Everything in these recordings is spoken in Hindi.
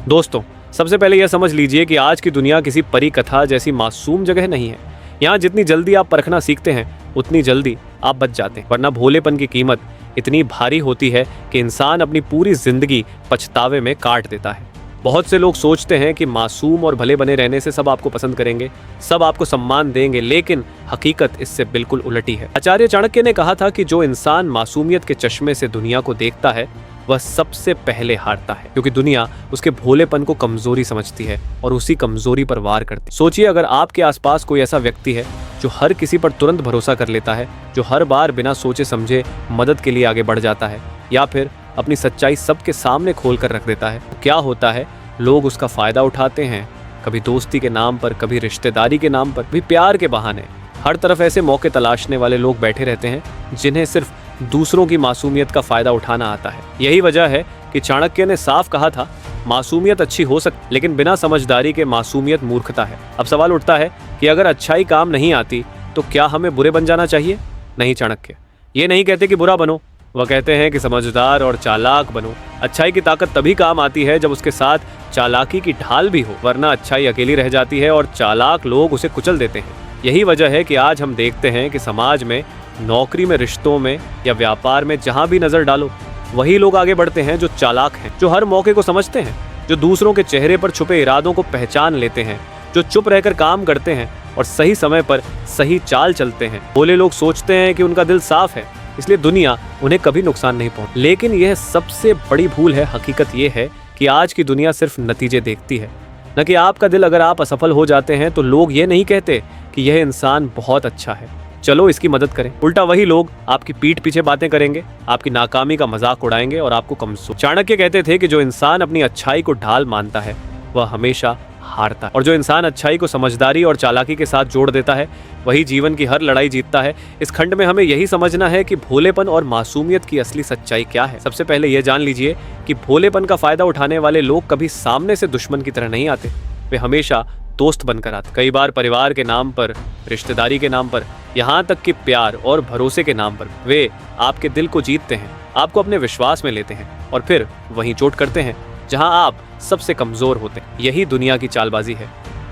दोस्तों, सबसे पहले यह समझ लीजिए कि आज की दुनिया किसी परी कथा जैसी मासूम जगह नहीं है। यहाँ जितनी जल्दी आप परखना सीखते हैं उतनी जल्दी आप बच जाते हैं, वरना भोलेपन की कीमत इतनी भारी होती है कि इंसान अपनी पूरी जिंदगी पछतावे में काट देता है। बहुत से लोग सोचते हैं कि मासूम और भले बने रहने से सब आपको पसंद करेंगे, सब आपको सम्मान देंगे, लेकिन हकीकत इससे बिल्कुल उलटी है। आचार्य चाणक्य ने कहा था कि जो इंसान मासूमियत के चश्मे से दुनिया को देखता है वह सबसे पहले हारता है, क्योंकि दुनिया उसके भोलेपन को कमजोरी समझती है और उसी कमजोरी पर वार करती है। सोचिए, अगर आपके आसपास कोई ऐसा व्यक्ति है जो हर किसी पर तुरंत भरोसा कर लेता है, जो हर बार बिना सोचे समझे मदद के लिए आगे बढ़ जाता है, या फिर अपनी सच्चाई सबके सामने खोल कर रख देता है, तो क्या होता है? लोग उसका फायदा उठाते हैं, कभी दोस्ती के नाम पर, कभी रिश्तेदारी के नाम पर, कभी प्यार के बहाने। हर तरफ ऐसे मौके तलाशने वाले लोग बैठे रहते हैं जिन्हें सिर्फ दूसरों की मासूमियत का फायदा उठाना आता है। यही वजह है कि चाणक्य ने साफ कहा था, मासूमियत अच्छी हो सकती, लेकिन बिना समझदारी के मासूमियत मूर्खता है। अब सवाल उठता है कि अगर अच्छाई काम नहीं आती तो क्या हमें बुरे बन जाना चाहिए? नहीं, चाणक्य ये नहीं कहते कि बुरा बनो, वह कहते हैं कि समझदार और चालाक बनो। अच्छाई की ताकत तभी काम आती है जब उसके साथ चालाकी की ढाल भी हो, वरना अच्छाई अकेली रह जाती है और चालाक लोग उसे कुचल देते हैं। यही वजह है कि आज हम देखते हैं कि समाज में, नौकरी में, रिश्तों में या व्यापार में जहां भी नजर डालो, वही लोग आगे बढ़ते हैं जो चालाक हैं, जो हर मौके को समझते हैं, जो दूसरों के चेहरे पर छुपे इरादों को पहचान लेते हैं, जो चुप रहकर काम करते हैं और सही समय पर सही चाल चलते हैं। भोले लोग सोचते हैं कि उनका दिल साफ है, इसलिए दुनिया उन्हें कभी नुकसान नहीं पहुंचे, लेकिन यह सबसे बड़ी भूल है। हकीकत यह है कि आज की दुनिया सिर्फ नतीजे देखती है, न कि आपका दिल। अगर आप असफल हो जाते हैं तो लोग ये नहीं कहते कि यह इंसान बहुत अच्छा है, चलो इसकी मदद करें। उल्टा वही लोग आपकी पीठ पीछे बातें करेंगे, आपकी नाकामी का मजाक उड़ाएंगे और आपको कमजोर। चाणक्य कहते थे कि जो इंसान अपनी अच्छाई को ढाल मानता है वह हमेशा हारता है, और जो इंसान अच्छाई को समझदारी और चालाकी के साथ जोड़ देता है वही जीवन की हर लड़ाई जीतता है। इस खंड में हमें यही समझना है कि भोलेपन और मासूमियत की असली सच्चाई क्या है। सबसे पहले यह जान लीजिए कि भोलेपन का फायदा उठाने वाले लोग कभी सामने से दुश्मन की तरह नहीं आते, वे हमेशा दोस्त बनकर आते। कई बार परिवार के नाम पर, रिश्तेदारी के नाम पर, यहाँ तक कि प्यार और भरोसे के नाम पर वे आपके दिल को जीतते हैं, आपको अपने विश्वास में लेते हैं और फिर वहीं चोट करते हैं जहां आप सबसे कमजोर होते हैं। यही दुनिया की चालबाजी है।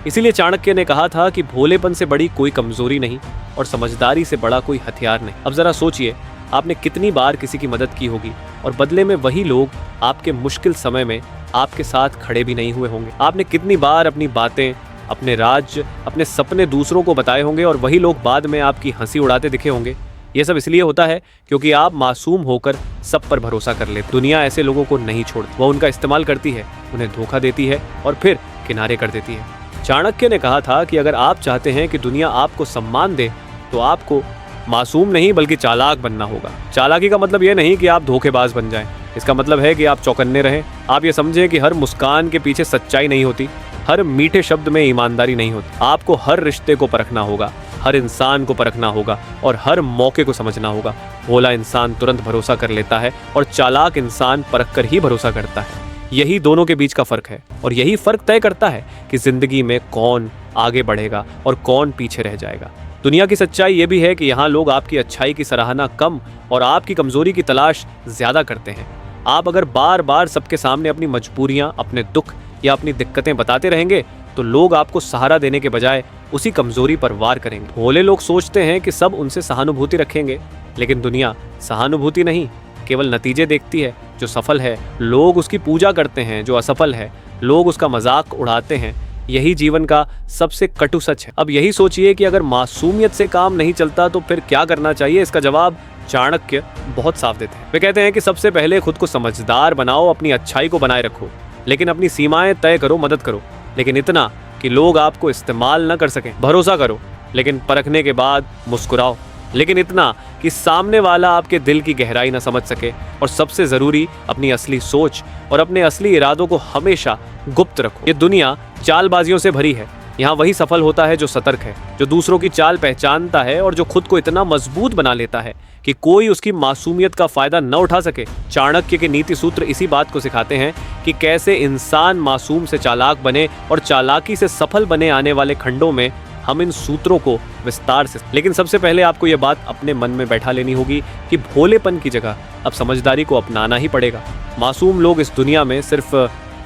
इसीलिए चाणक्य ने कहा था कि भोलेपन से बड़ी कोई कमजोरी नहीं और समझदारी से बड़ा कोई हथियार नहीं। अब जरा सोचिए, आपने कितनी बार किसी की मदद की होगी और बदले में वही लोग आपके मुश्किल समय में आपके साथ खड़े भी नहीं हुए होंगे। आपने कितनी बार अपनी बातें, अपने राज, अपने सपने दूसरों को बताए होंगे और वही लोग बाद में आपकी हंसी उड़ाते दिखे होंगे। यह सब इसलिए होता है क्योंकि आप मासूम होकर सब पर भरोसा कर लेते। दुनिया ऐसे लोगों को नहीं छोड़ती, वह उनका इस्तेमाल करती है, उन्हें धोखा देती है और फिर किनारे कर देती है। चाणक्य ने कहा था कि अगर आप चाहते हैं कि दुनिया आपको सम्मान दे तो आपको मासूम नहीं बल्कि चालाक बनना होगा। चालाकी का मतलब यह नहीं कि आप धोखेबाज बन जाएं, इसका मतलब है कि आप चौकन्ने रहें। आप ये समझें कि हर मुस्कान के पीछे सच्चाई नहीं होती, हर मीठे शब्द में ईमानदारी नहीं होती। आपको हर रिश्ते को परखना होगा, हर इंसान को परखना होगा और हर मौके को समझना होगा। भोला इंसान तुरंत भरोसा कर लेता है और चालाक इंसान परख कर ही भरोसा करता है। यही दोनों के बीच का फर्क है और यही फर्क तय करता है कि जिंदगी में कौन आगे बढ़ेगा और कौन पीछे रह जाएगा। दुनिया की सच्चाई ये भी है कि यहाँ लोग आपकी अच्छाई की सराहना कम और आपकी कमजोरी की तलाश ज्यादा करते हैं। आप अगर बार बार सबके सामने अपनी मजबूरियां, अपने दुख या अपनी दिक्कतें बताते रहेंगे तो लोग आपको सहारा देने के बजाय उसी कमजोरी पर वार करेंगे। भोले लोग सोचते हैं कि सब उनसे सहानुभूति रखेंगे, लेकिन दुनिया सहानुभूति नहीं, केवल नतीजे देखती है। जो सफल है लोग उसकी पूजा करते हैं, जो असफल है लोग उसका मजाक उड़ाते हैं। यही जीवन का सबसे कटु सच है। अब यही सोचिए कि अगर मासूमियत से काम नहीं चलता तो फिर क्या करना चाहिए? इसका जवाब चाणक्य बहुत साफ देते हैं। वे कहते हैं कि सबसे पहले खुद को समझदार बनाओ, अपनी अच्छाई को बनाए रखो, लेकिन अपनी सीमाएं तय करो, मदद करो, लेकिन इतना कि लोग आपको इस्तेमाल न कर सकें। भरोसा करो, लेकिन परखने के बाद मुस्कुराओ, लेकिन इतना कि सामने वाला आपके दिल की गहराई न समझ सके। और सबसे जरूरी, अपनी असली सोच और अपने असली इरादों को हमेशा गुप्त रखो। ये दुनिया चालबाजियों से भरी है। यहाँ वही सफल होता है जो सतर्क है, जो दूसरों की चाल पहचानता है और जो खुद को इतना मजबूत बना लेता है कि कोई उसकी मासूमियत का फायदा न उठा सके। चाणक्य के नीति सूत्र इसी बात को सिखाते हैं कि कैसे इंसान मासूम से चालाक बने और चालाकी से सफल बने। आने वाले खंडों में हम इन सूत्रों को विस्तार से, लेकिन सबसे पहले आपको यह बात अपने मन में बैठा लेनी होगी कि भोलेपन की जगह अब समझदारी को अपनाना ही पड़ेगा। मासूम लोग इस दुनिया में सिर्फ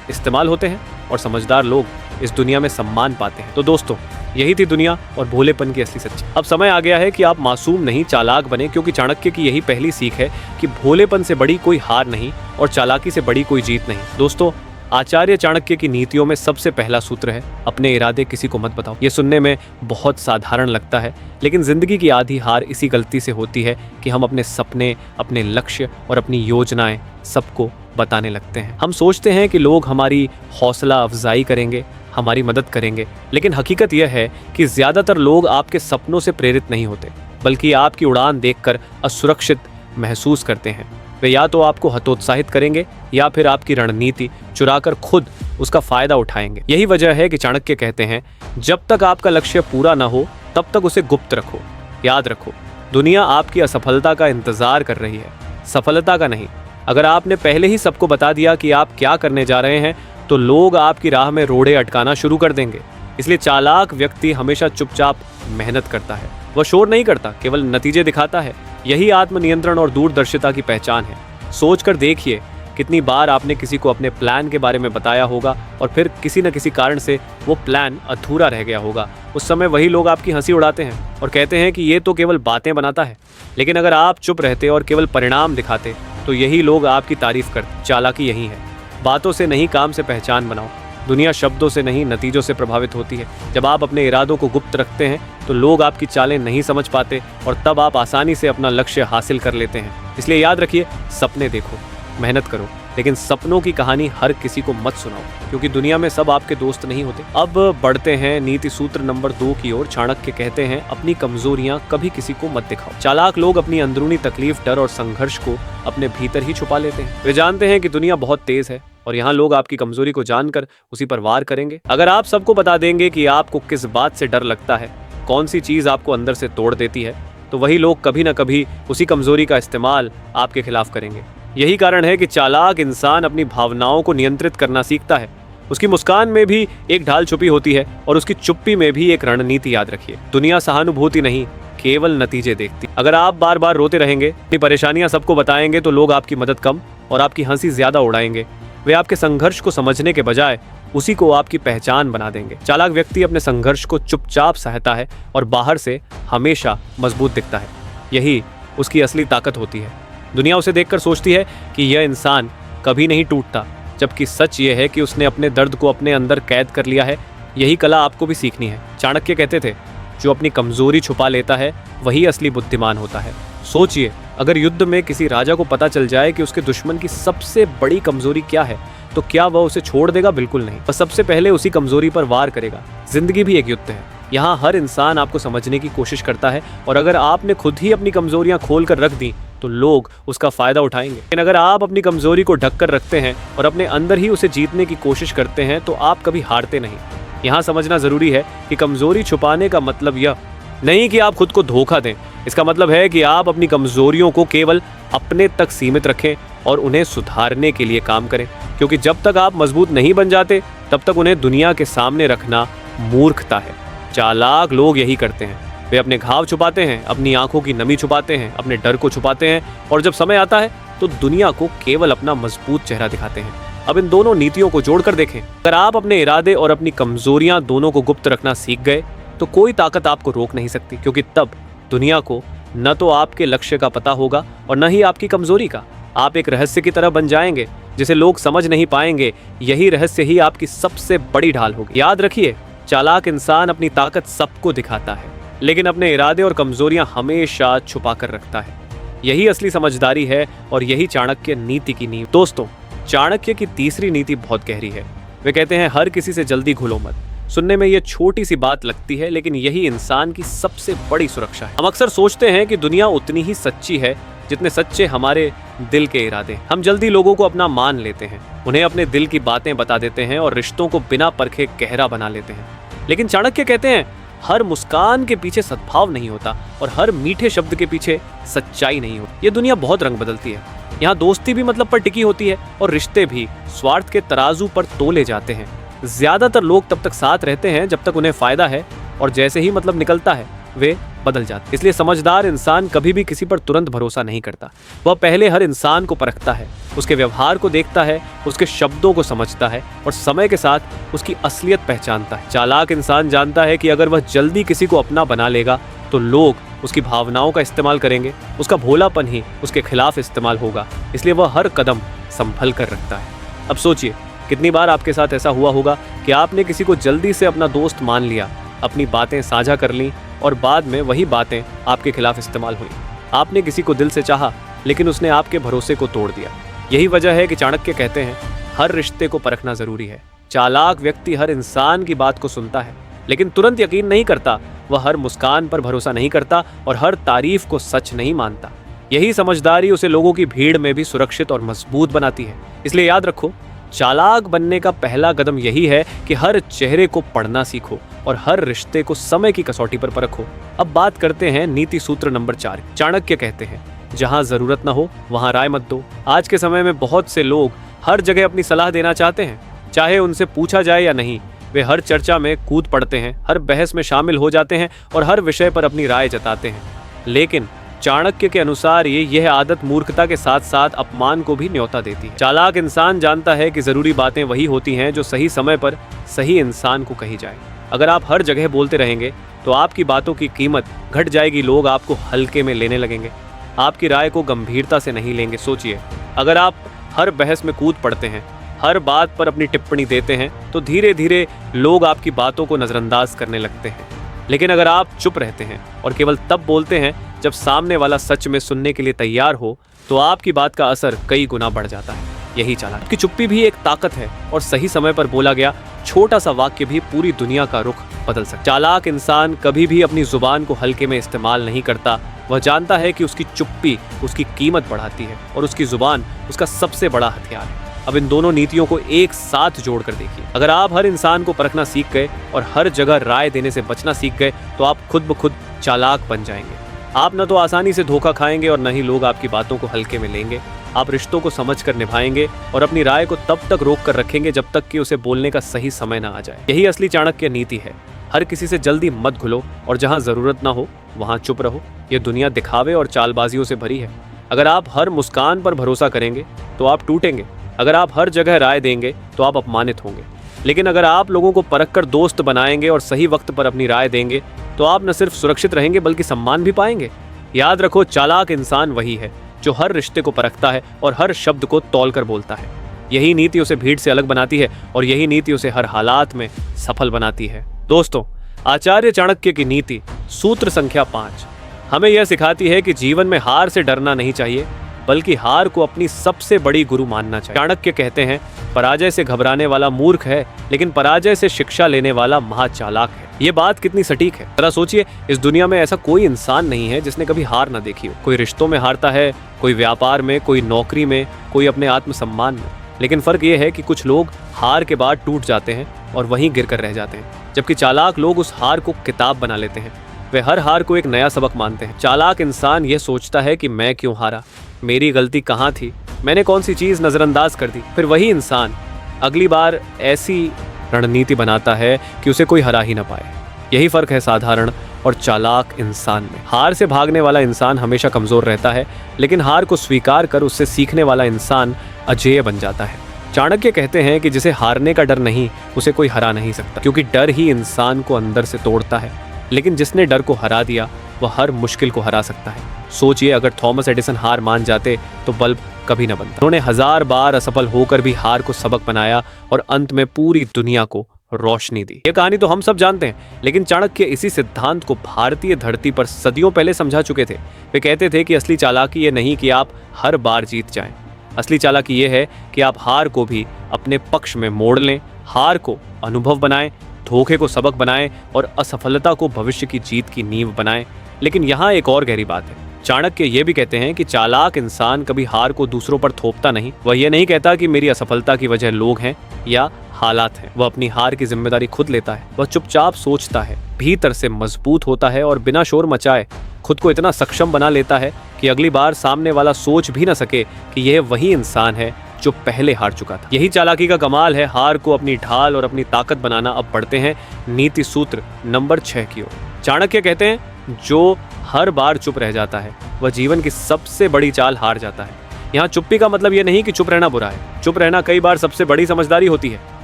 इस्तेमाल होते हैं और समझदार लोग इस दुनिया में सम्मान पाते हैं। तो दोस्तों, यही थी दुनिया और भोलेपन की असली सच्चाई। अब समय आ गया है कि आप मासूम नहीं चालाक बने, क्योंकि चाणक्य की यही पहली सीख है कि भोलेपन से बड़ी कोई हार नहीं और चालाकी से बड़ी कोई जीत नहीं। दोस्तों, आचार्य चाणक्य की नीतियों में सबसे पहला सूत्र है, अपने इरादे किसी को मत बताओ। ये सुनने में बहुत साधारण लगता है, लेकिन जिंदगी की आधी हार इसी गलती से होती है कि हम अपने सपने, अपने लक्ष्य और अपनी योजनाएं सबको बताने लगते हैं। हम सोचते हैं कि लोग हमारी हौसला अफजाई करेंगे, हमारी मदद करेंगे, लेकिन हकीकत यह है कि ज्यादातर लोग आपके सपनों से प्रेरित नहीं होते, बल्कि आपकी उड़ान देखकर असुरक्षित महसूस करते हैं। वे या तो आपको हतोत्साहित करेंगे या फिर आपकी रणनीति चुराकर खुद उसका फायदा उठाएंगे। यही वजह है कि चाणक्य कहते हैं, जब तक आपका लक्ष्य पूरा ना हो तब तक उसे गुप्त रखो। याद रखो, दुनिया आपकी असफलता का इंतजार कर रही है, सफलता का नहीं। अगर आपने पहले ही सबको बता दिया कि आप क्या करने जा रहे हैं, तो लोग आपकी राह में रोड़े अटकाना शुरू कर देंगे। इसलिए चालाक व्यक्ति हमेशा चुपचाप मेहनत करता है। वह शोर नहीं करता, केवल नतीजे दिखाता है। यही आत्मनियंत्रण और दूरदर्शिता की पहचान है। सोचकर देखिए, कितनी बार आपने किसी को अपने प्लान के बारे में बताया होगा और फिर किसी न किसी कारण से वो प्लान अधूरा रह गया होगा। उस समय वही लोग आपकी हंसी उड़ाते हैं और कहते हैं कि ये तो केवल बातें बनाता है। लेकिन अगर आप चुप रहते और केवल परिणाम दिखाते, तो यही लोग आपकी तारीफ करते। चालाकी यही है, बातों से नहीं काम से पहचान बनाओ। दुनिया शब्दों से नहीं नतीजों से प्रभावित होती है। जब आप अपने इरादों को गुप्त रखते हैं तो लोग आपकी चालें नहीं समझ पाते और तब आप आसानी से अपना लक्ष्य हासिल कर लेते हैं। इसलिए याद रखिए, सपने देखो, मेहनत करो, लेकिन सपनों की कहानी हर किसी को मत सुनाओ, क्योंकि दुनिया में सब आपके दोस्त नहीं होते। अब बढ़ते हैं नीति सूत्र नंबर 2 की ओर। चाणक्य कहते हैं, अपनी कमजोरियां कभी किसी को मत दिखाओ। चालाक लोग अपनी अंदरूनी तकलीफ, डर और संघर्ष को अपने भीतर ही छुपा लेते हैं। वे जानते हैं कि दुनिया बहुत तेज है और यहाँ लोग आपकी कमजोरी को जानकर उसी पर वार करेंगे। अगर आप सबको बता देंगे कि आपको किस बात से डर लगता है, कौन सी चीज आपको अंदर से तोड़ देती है, तो वही लोग कभी न कभी उसी कमजोरी का इस्तेमाल आपके खिलाफ करेंगे। यही कारण है कि चालाक इंसान अपनी भावनाओं को नियंत्रित करना सीखता है। उसकी मुस्कान में भी एक ढाल छुपी होती है और उसकी चुप्पी में भी एक रणनीति। याद रखिए, दुनिया सहानुभूति नहीं, केवल नतीजे देखती। अगर आप बार बार रोते रहेंगे, अपनी परेशानियां सबको बताएंगे, तो लोग आपकी मदद कम और आपकी हंसी ज्यादा उड़ाएंगे। वे आपके संघर्ष को समझने के बजाय उसी को आपकी पहचान बना देंगे। चालाक व्यक्ति अपने संघर्ष को चुपचाप सहता है और बाहर से हमेशा मजबूत दिखता है। यही उसकी असली ताकत होती है। दुनिया उसे देखकर सोचती है कि यह इंसान कभी नहीं टूटता, जबकि सच ये है कि उसने अपने दर्द को अपने अंदर कैद कर लिया है। यही कला आपको भी सीखनी है। चाणक्य कहते थे, जो अपनी कमजोरी छुपा लेता है वही असली बुद्धिमान होता है। सोचिए, अगर युद्ध में किसी राजा को पता चल जाए कि उसके दुश्मन की सबसे बड़ी कमजोरी क्या है, तो क्या वह उसे छोड़ देगा? बिल्कुल नहीं। वह सबसे पहले उसी कमजोरी पर वार करेगा। जिंदगी भी एक युद्ध है। यहाँ हर इंसान आपको समझने की कोशिश करता है और अगर आपने खुद ही अपनी कमजोरियां खोल कर रख दी तो लोग उसका फायदा उठाएंगे। लेकिन अगर आप अपनी कमजोरी को ढक कर रखते हैं और अपने अंदर ही उसे जीतने की कोशिश करते हैं, तो आप कभी हारते नहीं। यहाँ समझना जरूरी है कि कमजोरी छुपाने का मतलब यह नहीं कि आप खुद को धोखा दें। इसका मतलब है कि आप अपनी कमजोरियों को केवल अपने तक सीमित रखें और उन्हें सुधारने के लिए काम करें, क्योंकि जब तक आप मजबूत नहीं बन जाते तब तक उन्हें दुनिया के सामने रखना मूर्खता है। चालाक लोग यही करते हैं। वे अपने घाव छुपाते हैं, अपनी आंखों की नमी छुपाते हैं, अपने डर को छुपाते हैं और जब समय आता है तो दुनिया को केवल अपना मजबूत चेहरा दिखाते हैं। अब इन दोनों नीतियों को जोड़कर देखें। अगर आप अपने इरादे और अपनी कमजोरियां दोनों को गुप्त रखना सीख गए तो कोई ताकत आपको रोक नहीं सकती, क्योंकि तब दुनिया को न तो आपके लक्ष्य का पता होगा और न ही आपकी कमजोरी का। आप एक रहस्य की तरह बन जाएंगे जिसे लोग समझ नहीं पाएंगे। यही रहस्य ही आपकी सबसे बड़ी ढाल होगी। याद रखिए, चालाक इंसान अपनी ताकत सबको दिखाता है, लेकिन अपने इरादे और कमजोरियां हमेशा छुपा कर रखता है। यही असली समझदारी है और यही चाणक्य नीति की नींव। दोस्तों, चाणक्य की तीसरी नीति बहुत गहरी है। वे कहते हैं, हर किसी से जल्दी घुलो मत। सुनने में यह छोटी सी बात लगती है, लेकिन यही इंसान की सबसे बड़ी सुरक्षा है। हम अक्सर सोचते हैं कि दुनिया उतनी ही सच्ची है जितने सच्चे हमारे दिल के इरादे। हम जल्दी लोगों को अपना मान लेते हैं, उन्हें अपने दिल की बातें बता देते हैं और रिश्तों को बिना परखे गहरा बना लेते हैं। लेकिन चाणक्य कहते हैं, हर मुस्कान के पीछे सद्भाव नहीं होता और हर मीठे शब्द के पीछे सच्चाई नहीं होती। ये दुनिया बहुत रंग बदलती है। यहाँ दोस्ती भी मतलब पर टिकी होती है और रिश्ते भी स्वार्थ के तराजू पर तोले जाते हैं। ज्यादातर लोग तब तक साथ रहते हैं जब तक उन्हें फायदा है, और जैसे ही मतलब निकलता है वे बदल जाते। इसलिए समझदार इंसान कभी भी किसी पर तुरंत भरोसा नहीं करता। वह पहले हर इंसान को परखता है, उसके व्यवहार को देखता है, उसके शब्दों को समझता है और समय के साथ उसकी असलियत पहचानता है। चालाक इंसान जानता है कि अगर वह जल्दी किसी को अपना बना लेगा तो लोग उसकी भावनाओं का इस्तेमाल करेंगे, उसका भोलापन ही उसके खिलाफ इस्तेमाल होगा। इसलिए वह हर कदम संभल कर रखता है। अब सोचिए, कितनी बार आपके साथ ऐसा हुआ होगा कि आपने किसी को जल्दी से अपना दोस्त मान लिया, अपनी बातें साझा कर लीं और बाद में वही बातें आपके खिलाफ इस्तेमाल हुई। आपने किसी को दिल से चाहा, लेकिन उसने आपके भरोसे को तोड़ दिया। यही वजह है कि चाणक्य कहते हैं, हर रिश्ते को परखना जरूरी है। चालाक व्यक्ति हर इंसान की बात को सुनता है, लेकिन तुरंत यकीन नहीं करता। वह हर मुस्कान पर भरोसा नहीं करता और हर तारीफ को सच नहीं मानता। यही समझदारी उसे लोगों की भीड़ में भी सुरक्षित और मजबूत बनाती है। इसलिए याद रखो, चालाक बनने का पहला कदम यही है कि हर चेहरे को पढ़ना सीखो और हर रिश्ते को समय की कसौटी पर परखो। अब बात करते हैं नीति सूत्र नंबर 4। चाणक्य कहते हैं, जहां जरूरत ना हो वहां राय मत दो। आज के समय में बहुत से लोग हर जगह अपनी सलाह देना चाहते हैं, चाहे उनसे पूछा जाए या नहीं। वे हर चर्चा में कूद पड़ते हैं, हर बहस में शामिल हो जाते हैं और हर विषय पर अपनी राय जताते हैं। लेकिन चाणक्य के अनुसार यह आदत मूर्खता के साथ साथ अपमान को भी न्योता देती है। चालाक इंसान जानता है कि जरूरी बातें वही होती हैं जो सही समय पर सही इंसान को कही जाए। अगर आप हर जगह बोलते रहेंगे तो आपकी बातों की कीमत घट जाएगी। लोग आपको हल्के में लेने लगेंगे, आपकी राय को गंभीरता से नहीं लेंगे। सोचिए, अगर आप हर बहस में कूद पड़ते हैं, हर बात पर अपनी टिप्पणी देते हैं, तो धीरे धीरे लोग आपकी बातों को नजरअंदाज करने लगते हैं। लेकिन अगर आप चुप रहते हैं और केवल तब बोलते हैं जब सामने वाला सच में सुनने के लिए तैयार हो, तो आपकी बात का असर कई गुना बढ़ जाता है। यही चालाकी की चुप्पी भी एक ताकत है और सही समय पर बोला गया छोटा सा वाक्य भी पूरी दुनिया का रुख बदल सकता है। चालाक इंसान कभी भी अपनी जुबान को हल्के में इस्तेमाल नहीं करता। वह जानता है कि उसकी चुप्पी उसकी कीमत बढ़ाती है और उसकी जुबान उसका सबसे बड़ा हथियार है। अब इन दोनों नीतियों को एक साथ जोड़कर देखिए। अगर आप हर इंसान को परखना सीख गए और हर जगह राय देने से बचना सीख गए, तो आप खुद ब खुद चालाक बन जाएंगे। आप न तो आसानी से धोखा खाएंगे और न ही लोग आपकी बातों को हल्के में लेंगे। आप रिश्तों को समझकर निभाएंगे और अपनी राय को तब तक रोक कर रखेंगे जब तक कि उसे बोलने का सही समय न आ जाए। यही असली चाणक्य नीति है। हर किसी से जल्दी मत घुलो और जहां जरूरत ना हो वहां चुप रहो। यह दुनिया दिखावे और चालबाजियों से भरी है। अगर आप हर मुस्कान पर भरोसा करेंगे तो आप टूटेंगे। अगर आप हर जगह राय देंगे तो आप अपमानित होंगे। लेकिन अगर आप लोगों को परखकर दोस्त बनाएंगे और सही वक्त पर अपनी राय देंगे, तो आप न सिर्फ सुरक्षित रहेंगे बल्कि सम्मान भी पाएंगे। याद रखो, चालाक इंसान वही है जो हर रिश्ते को परखता है और हर शब्द को तौलकर बोलता है। यही नीति उसे भीड़ से अलग बनाती है और यही नीति उसे हर हालात में सफल बनाती है। दोस्तों, आचार्य चाणक्य की नीति सूत्र संख्या 5 हमें यह सिखाती है कि जीवन में हार से डरना नहीं चाहिए, बल्कि हार को अपनी सबसे बड़ी गुरु मानना चाहिए। चाणक्य कहते हैं, पराजय से घबराने वाला मूर्ख है, लेकिन पराजय से शिक्षा लेने वाला महाचालाक है। ये बात कितनी सटीक है। जरा सोचिए, इस दुनिया में ऐसा कोई इंसान नहीं है जिसने कभी हार ना देखी हो। कोई रिश्तों में हारता है, कोई व्यापार में, कोई नौकरी में, कोई अपने आत्मसम्मान में। लेकिन फर्क ये है कि कुछ लोग हार के बाद टूट जाते हैं और वहीं गिर कर रह जाते हैं, जबकि चालाक लोग उस हार को किताब बना लेते हैं। वे हर हार को एक नया सबक मानते हैं। चालाक इंसान यह सोचता है कि मैं क्यों हारा, मेरी गलती कहाँ थी, मैंने कौन सी चीज नजरअंदाज कर दी। फिर वही इंसान अगली बार ऐसी रणनीति बनाता है कि उसे कोई हरा ही ना पाए। यही फर्क है साधारण और चालाक इंसान में। हार से भागने वाला इंसान हमेशा कमजोर रहता है, लेकिन हार को स्वीकार कर उससे सीखने वाला इंसान अजेय बन जाता है। चाणक्य कहते हैं कि जिसे हारने का डर नहीं, उसे कोई हरा नहीं सकता, क्योंकि डर ही इंसान को अंदर से तोड़ता है। लेकिन जिसने डर को हरा दिया, वह हर मुश्किल को हरा सकता है। सोचिए, अगर थॉमस एडिसन हार मान जाते तो बल्ब कभी न बनता। उन्होंने 1000 बार असफल होकर भी हार को सबक बनाया और अंत में पूरी दुनिया को रोशनी दी। ये कहानी तो हम सब जानते हैं, लेकिन चाणक्य इसी सिद्धांत को भारतीय धरती पर सदियों पहले समझा चुके थे। वे कहते थे कि असली चालाकी ये नहीं कि आप हर बार जीत जाएं। असली चालाकी ये है कि आप हार को भी अपने पक्ष में मोड़ लें, हार को अनुभव बनाएं, धोखे को सबक बनाएं और असफलता को भविष्य की जीत की नींव बनाएं। लेकिन यहाँ एक और गहरी बात है। चाणक्य ये भी कहते हैं कि चालाक इंसान कभी हार को दूसरों पर थोपता नहीं। वह ये नहीं कहता कि मेरी असफलता की वजह लोग हैं या हालात हैं। वह अपनी हार की जिम्मेदारी खुद लेता है। वह चुपचाप सोचता है, भीतर से मजबूत होता है और बिना शोर मचाए खुद को इतना सक्षम बना लेता है कि अगली बार सामने वाला सोच भी न सके कि यह वही इंसान है जो पहले हार चुका था। यही चालाकी का कमाल है। हार को अपनी ढाल और अपनी ताकत बनाना। अब बढ़ते हैं नीति सूत्र नंबर 6 की ओर। चाणक्य कहते हैं, जो हर बार चुप रह जाता है वह जीवन की सबसे बड़ी चाल हार जाता है। यहाँ चुप्पी का मतलब ये नहीं कि चुप रहना बुरा है। चुप रहना कई बार सबसे बड़ी समझदारी होती है।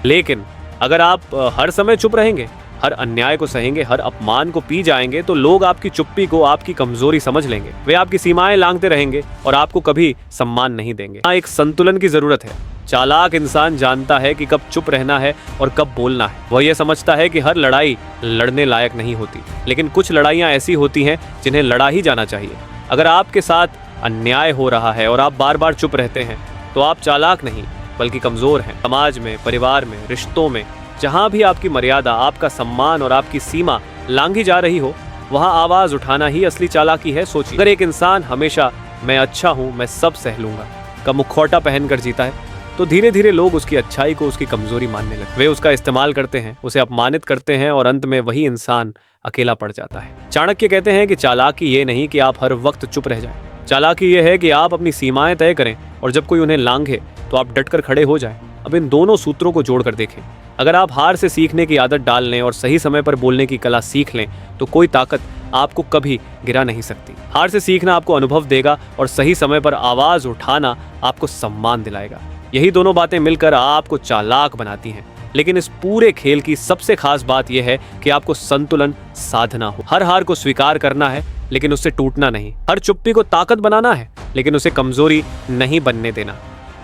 लेकिन अगर आप हर समय चुप रहेंगे, हर अन्याय को सहेंगे, हर अपमान को पी जाएंगे, तो लोग आपकी चुप्पी को आपकी कमजोरी समझ लेंगे। वे आपकी सीमाएं लांघते रहेंगे और आपको कभी सम्मान नहीं देंगे। यहाँ एक संतुलन की जरूरत है। चालाक इंसान जानता है कि कब चुप रहना है और कब बोलना है। वह यह समझता है कि हर लड़ाई लड़ने लायक नहीं होती, लेकिन कुछ लड़ाइयाँ ऐसी होती हैं जिन्हें लड़ा ही जाना चाहिए। अगर आपके साथ अन्याय हो रहा है और आप बार बार चुप रहते हैं तो आप चालाक नहीं बल्कि कमजोर हैं। समाज में, परिवार में, रिश्तों में जहां भी आपकी मर्यादा, आपका सम्मान और आपकी सीमा लांघी जा रही हो, वहां आवाज उठाना ही असली चालाकी है। सोचिए, अगर एक इंसान हमेशा मैं अच्छा हूं, मैं सब सह लूंगा का मुखौटा पहनकर जीता है, तो धीरे धीरे लोग उसकी अच्छाई को उसकी कमजोरी मानने लगते। वे उसका इस्तेमाल करते हैं, उसे अपमानित करते हैं और अंत में वही इंसान अकेला पड़ जाता है। चाणक्य कहते हैं कि चालाकी ये नहीं कि आप हर वक्त चुप रह जाएं। चालाकी ये है कि आप अपनी सीमाएं तय करें और जब कोई उन्हें लांघे तो आप डटकर खड़े हो जाएं। अब इन दोनों सूत्रों को जोड़कर देखें। अगर आप हार से सीखने की आदत डाल लें और सही समय पर बोलने की कला सीख लें तो कोई ताकत आपको कभी गिरा नहीं सकती। हार से सीखना आपको अनुभव देगा और सही समय पर आवाज उठाना आपको सम्मान दिलाएगा। यही दोनों बातें मिलकर आपको चालाक बनाती हैं। लेकिन इस पूरे खेल की सबसे खास बात यह है कि आपको संतुलन साधना हो। हर हार को स्वीकार करना है लेकिन उससे टूटना नहीं। हर चुप्पी को ताकत बनाना है लेकिन उसे कमजोरी नहीं बनने देना।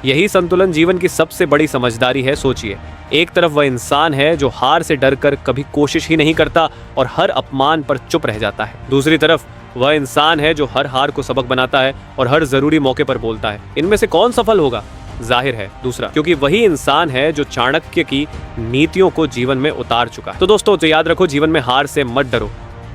यही संतुलन जीवन की सबसे बड़ी समझदारी है। सोचिए, एक तरफ वह इंसान है जो हार से डरकर कभी कोशिश ही नहीं करता और हर अपमान पर चुप रह जाता है। दूसरी तरफ वह इंसान है जो हर हार को सबक बनाता है और हर जरूरी मौके पर बोलता है। इनमें से कौन सफल होगा? जाहिर है दूसरा, क्योंकि वही इंसान है जो चाणक्य की नीतियों को जीवन में उतार चुका है। तो दोस्तों, तो याद रखो, जीवन में हार से मत डरो,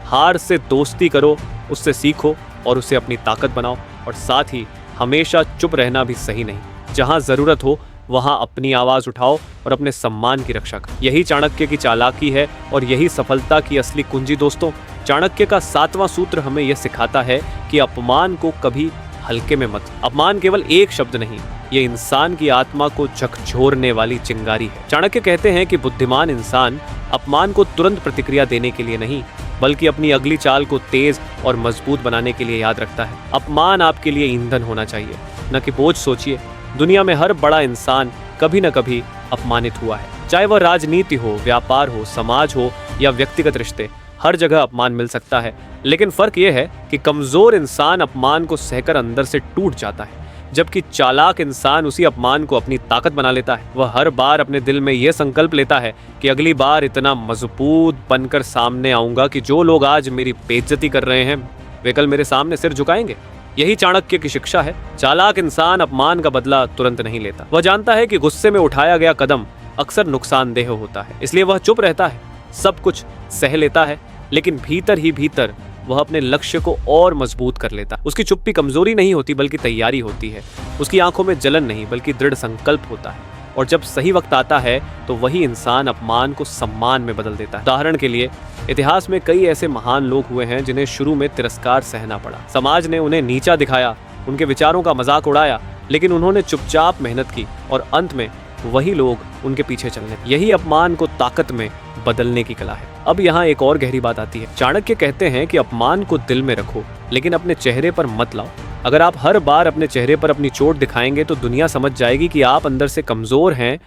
हार से दोस्ती करो, उससे सीखो और उसे अपनी ताकत बनाओ। और साथ ही हमेशा चुप रहना भी सही नहीं। जहां जरूरत हो वहां अपनी आवाज उठाओ और अपने सम्मान की रक्षा करो। यही चाणक्य की चालाकी है और यही सफलता की असली कुंजी। दोस्तों, चाणक्य का 7वां सूत्र हमें यह सिखाता है कि अपमान को कभी हल्के में मत। अपमान केवल एक शब्द नहीं, ये इंसान की आत्मा को झकझोरने वाली चिंगारी है। चाणक्य कहते हैं कि बुद्धिमान इंसान अपमान को तुरंत प्रतिक्रिया देने के लिए नहीं बल्कि अपनी अगली चाल को तेज और मजबूत बनाने के लिए याद रखता है। अपमान आपके लिए ईंधन होना चाहिए, न कि बोझ। सोचिए, दुनिया में हर बड़ा इंसान कभी न कभी अपमानित हुआ है। चाहे वह राजनीति हो, व्यापार हो, समाज हो या व्यक्तिगत रिश्ते, हर जगह अपमान मिल सकता है। लेकिन फर्क यह है कि कमजोर इंसान अपमान को सहकर अंदर से टूट जाता है, जबकि चालाक इंसान उसी अपमान को अपनी ताकत बना लेता है। वह हर बार अपने दिल में यह संकल्प लेता है कि अगली बार इतना मजबूत बनकर सामने आऊंगा कि जो लोग आज मेरी बेइज्जती कर रहे हैं वे कल मेरे सामने सिर झुकाएंगे। यही चाणक्य की शिक्षा है। चालाक इंसान अपमान का बदला तुरंत नहीं लेता। वह जानता है कि गुस्से में उठाया गया कदम अक्सर नुकसानदेह होता है, इसलिए वह चुप रहता है, सब कुछ सह लेता है, लेकिन भीतर ही भीतर वह अपने लक्ष्य को और मजबूत कर लेता। उसकी चुप्पी कमजोरी नहीं होती बल्कि तैयारी होती है। उसकी आंखों में जलन नहीं बल्कि दृढ़ संकल्प होता है। और जब सही वक्त आता है तो वही इंसान अपमान को सम्मान में बदल देता है। उदाहरण के लिए, इतिहास में कई ऐसे महान लोग हुए हैं जिन्हें शुरू में तिरस्कार सहना पड़ा। समाज ने उन्हें नीचा दिखाया, उनके विचारों का मजाक उड़ाया, लेकिन उन्होंने चुपचाप मेहनत की और अंत में वही लोग उनके पीछे चलने। यही अपमान को ताकत में बदलने की कला है। अब यहाँ एक और गहरी बात आती है। चाणक्य कहते हैं कि अपमान को दिल में रखो लेकिन अपने चेहरे पर मत लाओ। अगर आप हर बार अपने चेहरे पर अपनी चोट दिखाएंगे तो दुनिया समझ जाएगी कि आप अंदर से कमजोर हैं।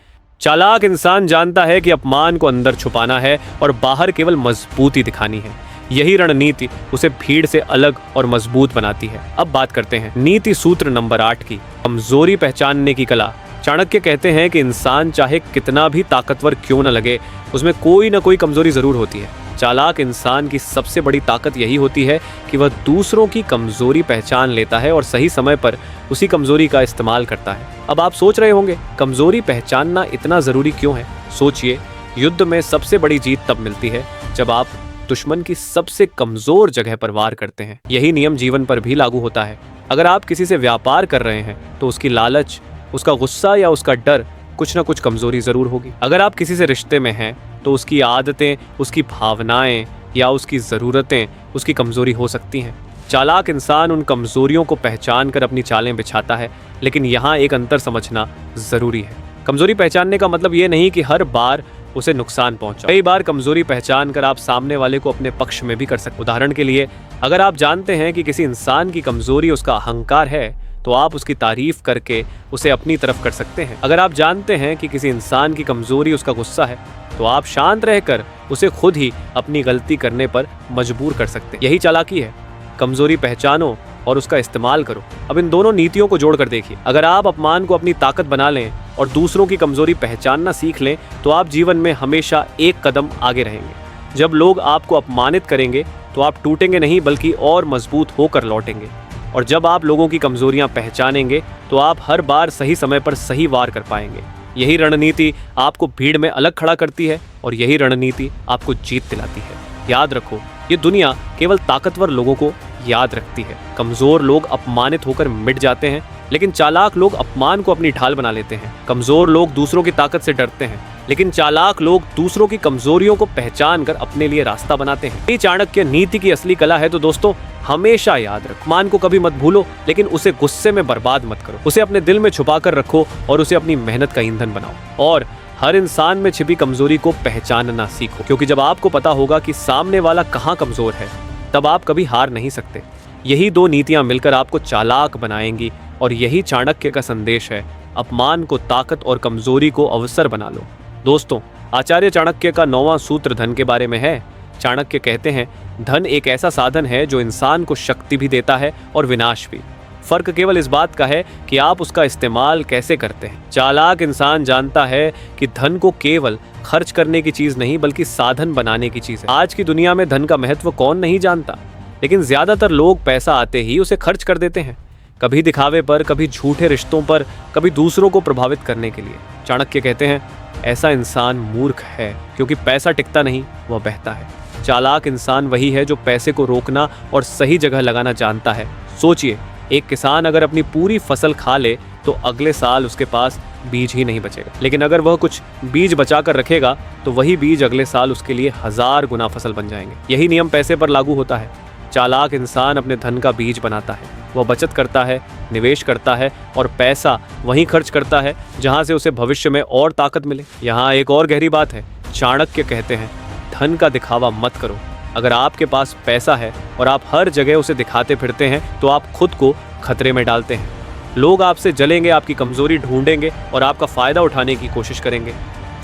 चालाक इंसान जानता है कि अपमान को अंदर छुपाना है और बाहर केवल मजबूती दिखानी है। यही रणनीति उसे भीड़ से अलग और मजबूत बनाती है। अब बात करते हैं नीति सूत्र नंबर 8 की, कमजोरी पहचानने की कला। चाणक्य कहते हैं कि इंसान चाहे कितना भी ताकतवर क्यों न लगे, उसमें कोई न कोई कमजोरी जरूर होती है। चालाक इंसान की सबसे बड़ी ताकत यही होती है कि वह दूसरों की कमजोरी पहचान लेता है और सही समय पर उसी कमजोरी का इस्तेमाल करता है। अब आप सोच रहे होंगे, कमजोरी पहचानना इतना जरूरी क्यों है? सोचिए, युद्ध में सबसे बड़ी जीत तब मिलती है जब आप दुश्मन की सबसे कमजोर जगह पर वार करते हैं। यही नियम जीवन पर भी लागू होता है। अगर आप किसी से व्यापार कर रहे हैं तो उसकी लालच, उसका गुस्सा या उसका डर कुछ ना कुछ कमजोरी जरूर होगी। अगर आप किसी से रिश्ते में हैं तो उसकी आदतें, उसकी भावनाएं या उसकी ज़रूरतें उसकी कमजोरी हो सकती हैं। चालाक इंसान उन कमजोरियों को पहचान कर अपनी चालें बिछाता है, लेकिन यहाँ एक अंतर समझना ज़रूरी है। कमजोरी पहचानने का मतलब ये नहीं कि हर बार उसे नुकसान पहुंचाओ। कई बार कमजोरी पहचान कर आप सामने वाले को अपने पक्ष में भी कर सकते। उदाहरण के लिए, अगर आप जानते हैं कि किसी इंसान की कमजोरी उसका अहंकार है, तो आप उसकी तारीफ करके उसे अपनी तरफ कर सकते हैं। अगर आप जानते हैं कि किसी इंसान की कमजोरी उसका गुस्सा है, तो आप शांत रहकर उसे खुद ही अपनी गलती करने पर मजबूर कर सकते हैं। यही चालाकी है। कमजोरी पहचानो और उसका इस्तेमाल करो। अब इन दोनों नीतियों को जोड़कर देखिए। अगर आप अपमान को अपनी ताकत बना लें और दूसरों की कमजोरी पहचानना सीख लें, तो आप जीवन में हमेशा एक कदम आगे रहेंगे। जब लोग आपको अपमानित करेंगे, तो आप टूटेंगे नहीं बल्कि और मजबूत होकर लौटेंगे। और जब आप लोगों की कमजोरियां पहचानेंगे, तो आप हर बार सही समय पर सही वार कर पाएंगे। यही रणनीति आपको भीड़ में अलग खड़ा करती है और यही रणनीति आपको जीत दिलाती है। याद रखो, ये दुनिया केवल ताकतवर लोगों को याद रखती है। कमजोर लोग अपमानित होकर मिट जाते हैं, लेकिन चालाक लोग अपमान को अपनी ढाल बना लेते हैं। कमजोर लोग दूसरों की ताकत से डरते हैं, लेकिन चालाक लोग दूसरों की कमजोरियों को पहचान कर अपने लिए रास्ता बनाते हैं। ये चाणक्य नीति की असली कला है। तो दोस्तों, हमेशा याद रखो, अपमान को कभी मत भूलो, लेकिन उसे गुस्से में बर्बाद मत करो। उसे अपने दिल में छुपा कर रखो और उसे अपनी मेहनत का ईंधन बनाओ। और हर इंसान में छिपी कमजोरी को पहचानना सीखो, क्योंकि जब आपको पता होगा कि सामने वाला कहाँ कमजोर है, तब आप कभी हार नहीं सकते। यही दो नीतियां मिलकर आपको चालाक बनाएंगी और यही चाणक्य का संदेश है। अपमान को ताकत और कमजोरी को अवसर बना लो। दोस्तों, आचार्य चाणक्य का 9वां सूत्र धन के बारे में है। चाणक्य कहते हैं, धन एक ऐसा साधन है जो इंसान को शक्ति भी देता है और विनाश भी। फर्क केवल इस बात का है कि आप उसका इस्तेमाल कैसे करते हैं। चालाक इंसान जानता है कि धन को केवल खर्च करने की चीज नहीं बल्कि साधन बनाने की चीज है। आज की दुनिया में धन का महत्व कौन नहीं जानता, लेकिन ज्यादातर लोग पैसा आते ही उसे खर्च कर देते हैं। कभी दिखावे पर, कभी झूठे रिश्तों पर, कभी दूसरों को प्रभावित करने के लिए। चाणक्य कहते हैं, ऐसा इंसान मूर्ख है, क्योंकि पैसा टिकता नहीं, वह बहता है। चालाक इंसान वही है जो पैसे को रोकना और सही जगह लगाना जानता है। सोचिए, एक किसान अगर अपनी पूरी फसल खा ले, तो अगले साल उसके पास बीज ही नहीं बचेगा। लेकिन अगर वह कुछ बीज बचा कर रखेगा, तो वही बीज अगले साल उसके लिए 1000 गुना फसल बन जाएंगे। यही नियम पैसे पर लागू होता है। चालाक इंसान अपने धन का बीज बनाता है। वह बचत करता है, निवेश करता है और पैसा वहीं खर्च करता है जहां से उसे भविष्य में और ताकत मिले। यहाँ एक और गहरी बात है। चाणक्य कहते हैं, धन का दिखावा मत करो। अगर आपके पास पैसा है और आप हर जगह उसे दिखाते फिरते हैं, तो आप खुद को खतरे में डालते हैं। लोग आपसे जलेंगे, आपकी कमजोरी ढूंढेंगे और आपका फायदा उठाने की कोशिश करेंगे।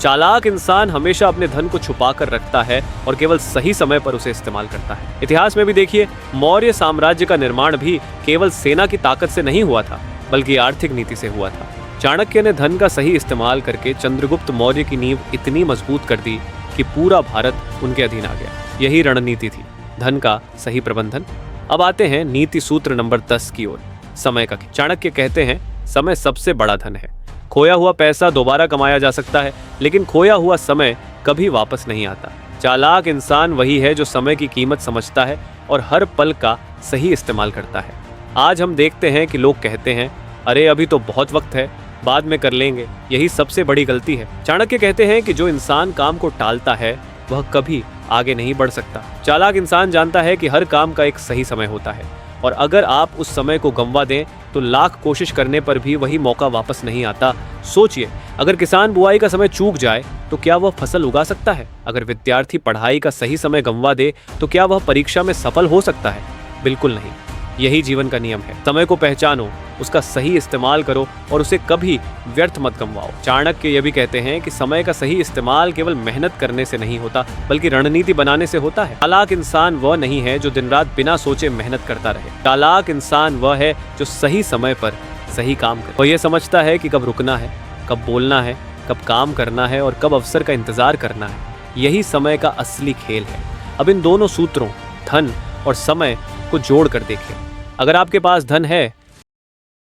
चालाक इंसान हमेशा अपने धन को छुपा कर रखता है और केवल सही समय पर उसे इस्तेमाल करता है। इतिहास में भी देखिए, मौर्य साम्राज्य का निर्माण भी केवल सेना की ताकत से नहीं हुआ था, बल्कि आर्थिक नीति से हुआ था। चाणक्य ने धन का सही इस्तेमाल करके चंद्रगुप्त मौर्य की नींव इतनी मजबूत कर दी कि पूरा भारत उनके अधीन आ गया। यही रणनीति थी, धन का सही प्रबंधन। अब आते हैं नीति सूत्र नंबर 10 की ओर, समय का। चाणक्य कहते हैं, समय सबसे बड़ा धन है। खोया हुआ पैसा दोबारा कमाया जा सकता है, लेकिन खोया हुआ समय कभी वापस नहीं आता। चालाक इंसान वही है जो समय की कीमत समझता है और हर पल का सही इस्तेमाल करता है। आज हम देखते हैं कि लोग कहते हैं, अरे अभी तो बहुत वक्त है, बाद में कर लेंगे। यही सबसे बड़ी गलती है। चाणक्य कहते हैं कि जो इंसान काम को टालता है, वह कभी आगे नहीं बढ़ सकता। चालाक इंसान जानता है कि हर काम का एक सही समय होता है, और अगर आप उस समय को गंवा दें, तो लाख कोशिश करने पर भी वही मौका वापस नहीं आता। सोचिए, अगर किसान बुआई का समय चूक जाए, तो क्या वह फसल उगा सकता है? अगर विद्यार्थी पढ़ाई का सही समय गंवा दे, तो क्या वह परीक्षा में सफल हो सकता है? बिल्कुल नहीं। यही जीवन का नियम है। समय को पहचानो, उसका सही इस्तेमाल करो और उसे कभी व्यर्थ मत गंवाओ। चाणक्य ये भी कहते हैं कि समय का सही इस्तेमाल केवल मेहनत करने से नहीं होता, बल्कि रणनीति बनाने से होता है। चालाक इंसान वह नहीं है जो दिन रात बिना सोचे मेहनत करता रहे। चालाक इंसान वह है जो सही समय पर सही काम करे। वह यह समझता है कि कब रुकना है, कब बोलना है, कब काम करना है और कब अवसर का इंतजार करना है। यही समय का असली खेल है। अब इन दोनों सूत्रों, धन और समय को जोड़ कर देखें। अगर आपके पास धन है